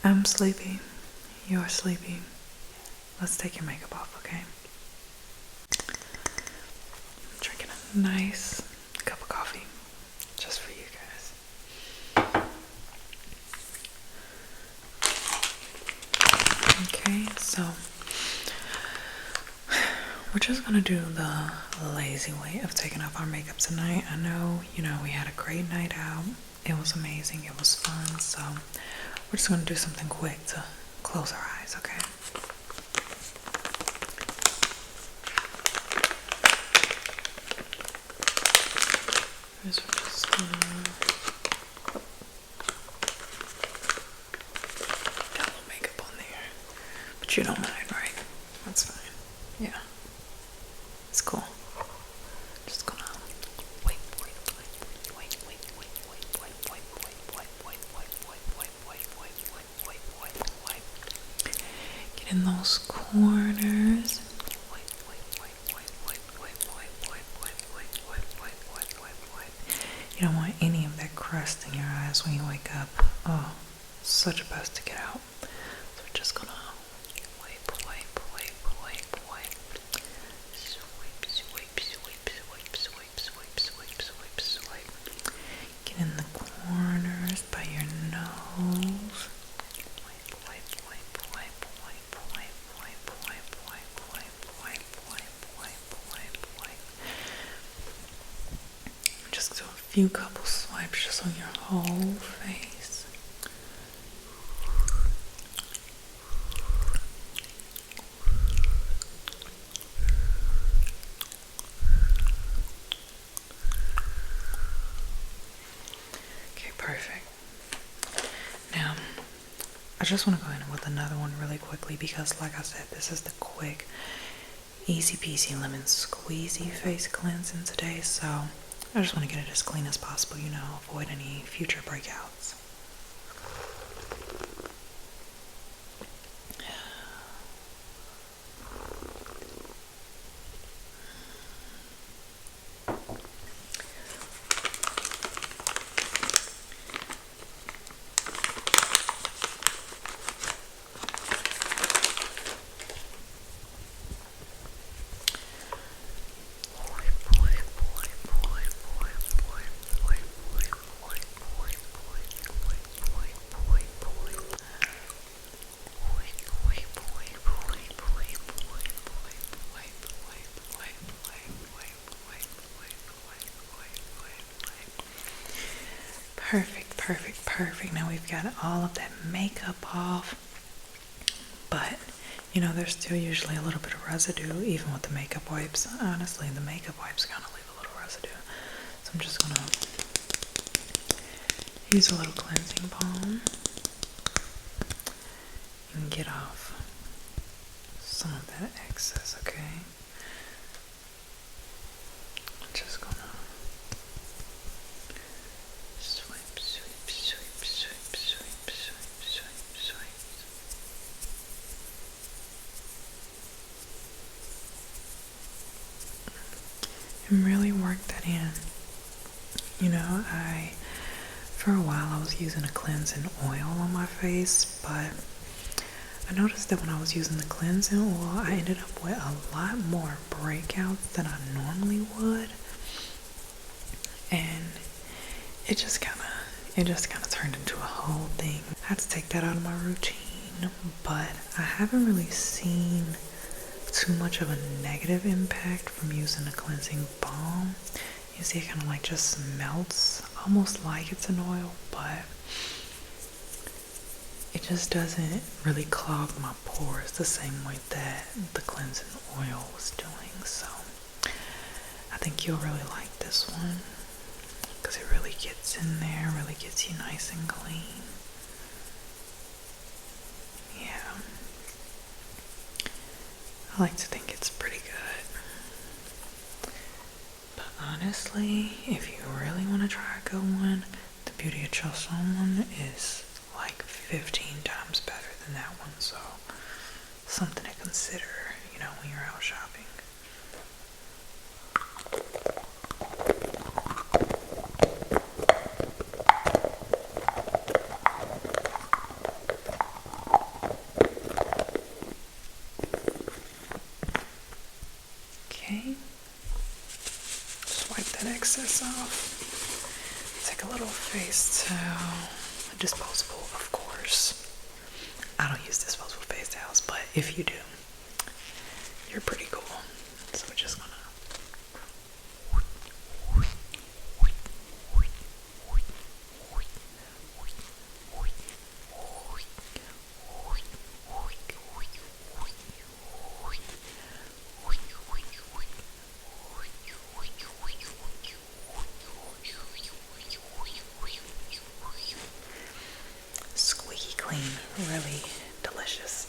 I'm sleepy. You're sleepy. Let's take your makeup off, okay? I'm drinking a nice cup of coffee just for you guys. Okay, so we're just gonna do the lazy way of taking off our makeup tonight. I know, we had a great night out. It was amazing. It was fun. So we're just gonna do something quick to close our eyes, okay? First, we're just gonna got a little makeup on there, but you don't mind, right? That's fine. Yeah, it's cool. Just gonna wipe. Get in those corners. You don't want any of that crust in your eyes when you wake up. Oh, such a best to get out. So we're just gonna wipe. Get in the corners by your nose. Just do a few couple swipes just on your whole face. Okay, perfect. Now, I just want to go in with another one really quickly because, like I said, this is the quick, easy peasy lemon squeezy face cleansing today. So I just want to get it as clean as possible, avoid any future breakouts. Perfect. Now we've got all of that makeup off, but there's still usually a little bit of residue even with the makeup wipes. Honestly, the makeup wipes kind of leave a little residue, so I'm just gonna use a little cleansing balm and get off some of that excess, okay? I'm just gonna swipe. And really work that in. For a while I was using a cleansing oil on my face, but I noticed that when I was using the cleansing oil, I ended up with a lot more breakouts than I normally would. And it just kind of turned into a whole thing. I had to take that out of my routine, but I haven't really seen too much of a negative impact from using a cleansing balm. You see, it kind of just melts, almost like it's an oil, but it just doesn't really clog my pores the same way that the cleansing oil was doing. So I think you'll really like this one because it really gets in there, really gets you nice and clean. Yeah, I like to think it's pretty good. But honestly, if you really want to try a good one, the Beauty of Chosun one is like 15 times better than that one. So something to consider, when you're out shopping. that excess off. Take a little face towel, disposable, of course. I don't use disposable face towels, but if you do, you're pretty cool. So we're just gonna squeaky clean, really delicious.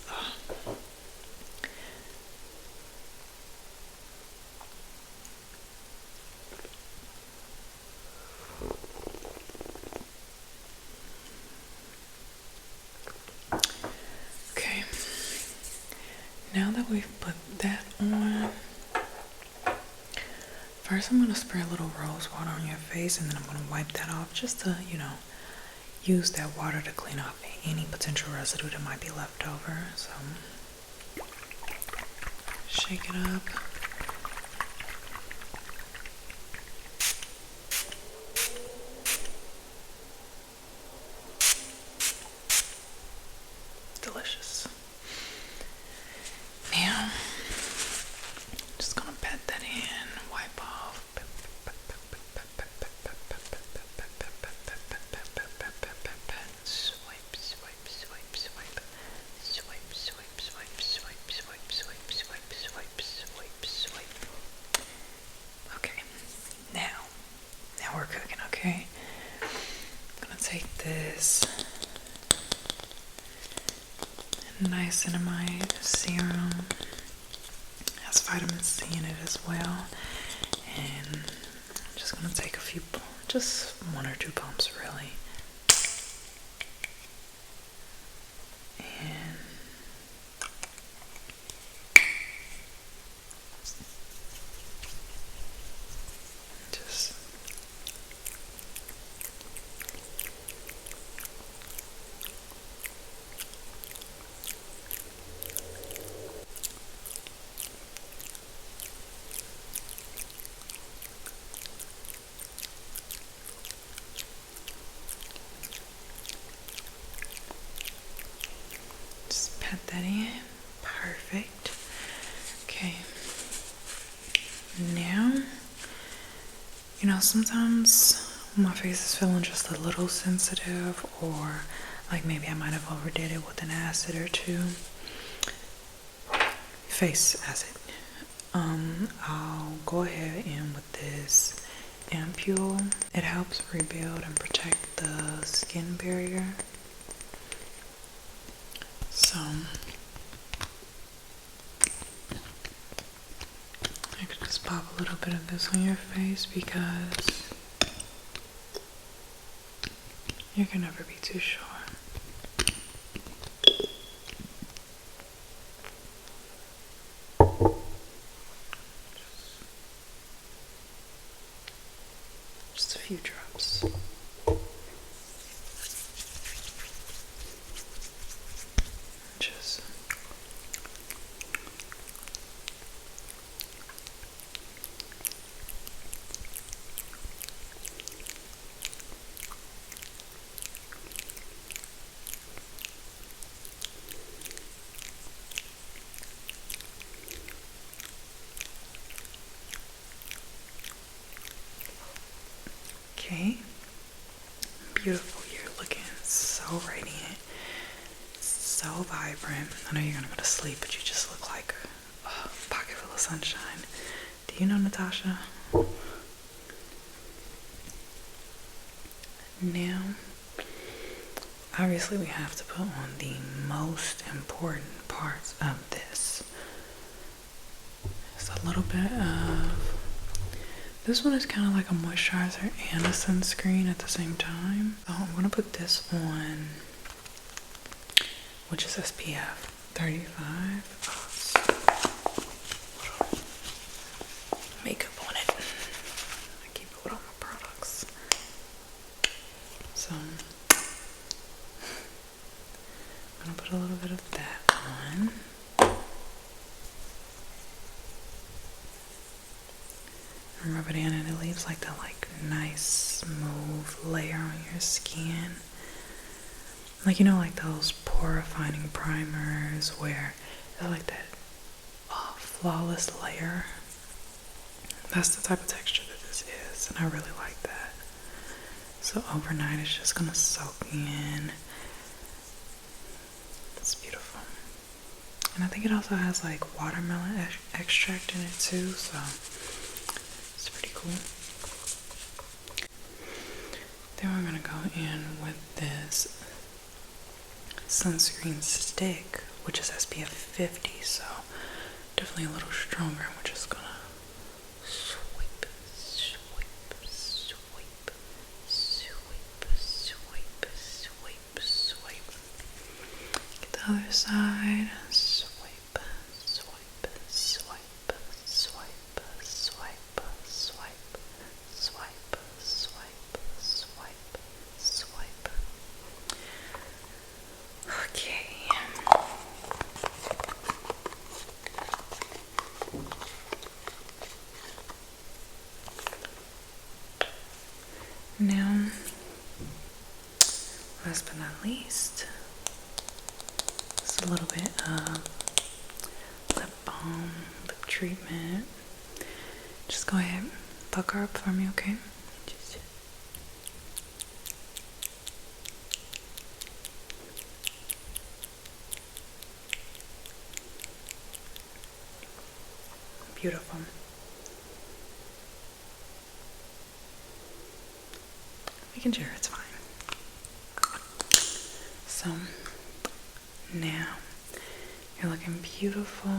Okay, now that we've put that on, first I'm going to spray a little rose water on your face, and then I'm going to wipe that off just to, use that water to clean off any potential residue that might be left over. So shake it up. Delicious. Now, just gonna pat that in, wipe off. Swipe, swipe, swipe, swipe. Swipe, swipe, swipe, swipe, swipe, swipe, swipe, swipe, swipe, swipe. Okay, now we're cooking, okay? I'm gonna take this niacinamide serum. It has vitamin C in it as well. And I'm just gonna take a few, just 1 or 2 pumps really. And just pat that in. Perfect. Okay. Now, sometimes my face is feeling just a little sensitive, or like maybe I might have overdid it with an acid or two. Face acid. I'll go ahead and with this ampule, it helps rebuild and protect the skin barrier. So I could just pop a little bit of this on your face because you can never be too sure. Just a few drops. Just okay. Beautiful. You're looking so radiant, so vibrant. I know you're gonna go to sleep, but you just look like a pocket full of sunshine. Do you know Natasha? Now, obviously we have to put on the most important parts of this. It's a little bit of, this one is kind of like a moisturizer and a sunscreen at the same time. So I'm gonna put this on, which is SPF 35. Makeup on it. I keep it with all my products. So I'm gonna put a little bit of that on. And rub rub it in and it leaves like that like nice smooth layer on your skin. Like, you know, like those pore refining primers where it's like that flawless layer. That's the type of texture that this is, and I really like that. So overnight it's just gonna soak in. It's beautiful. And I think it also has like watermelon extract in it too, so it's pretty cool. Then we're gonna go in with this sunscreen stick, which is SPF 50, so definitely a little stronger. And we're just gonna swipe, swipe, swipe, swipe, swipe, swipe, swipe. Get the other side. Swipe, swipe, swipe, swipe, swipe, swipe, swipe, swipe, swipe, swipe. Okay. Now, last but not least, just a little bit of lip balm, lip treatment. Just go ahead, pucker up for me, okay? Just beautiful. Making sure it's fine. So now you're looking beautiful.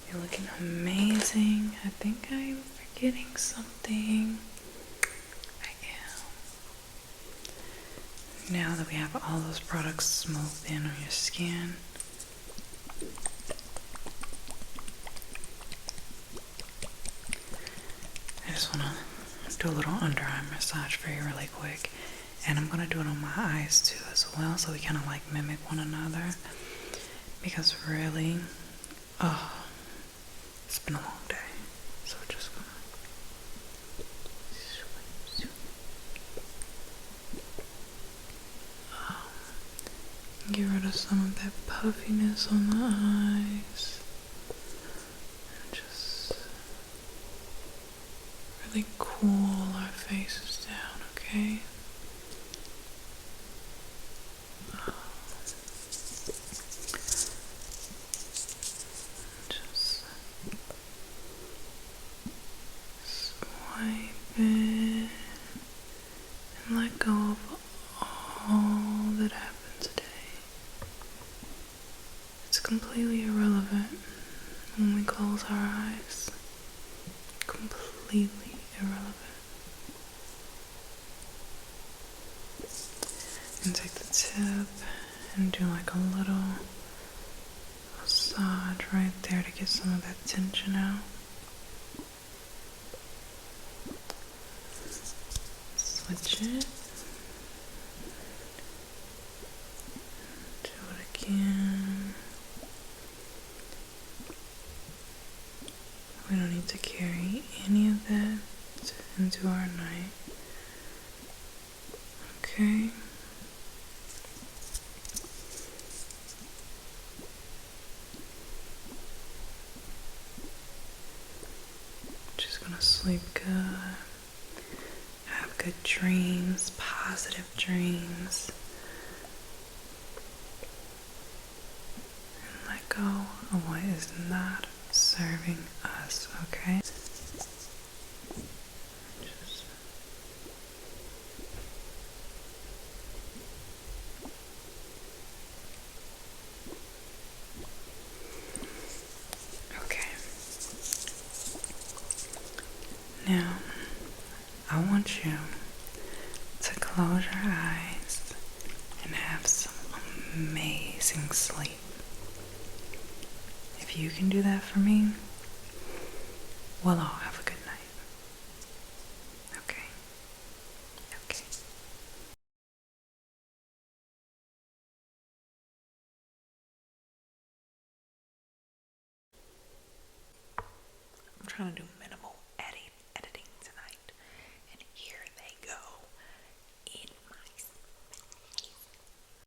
You're looking amazing. I think I'm forgetting something. I am. Now that we have all those products smoothed in on your skin, I just want to do a little under eye massage for you really quick. And I'm going to do it on my eyes too as well, so we kind of like mimic one another. Because really, it's been a long day. So we're just going to get rid of some of that puffiness on the eyes. And just really cool our faces down, okay? Just swipe it and let go of all that happened today. It's completely irrelevant when we close our eyes. Completely irrelevant. And take the tip and do like a little massage right there to get some of that tension out. Switch it. Do it again. We don't need to carry any of that into our night. Okay. Just gonna sleep good. Have good dreams, positive dreams. And let go of what is not serving us, okay? Just okay. Now, I want you to close your eyes and have some amazing sleep. If you can do that for me, we'll all have a good night. Okay? Okay. I'm trying to do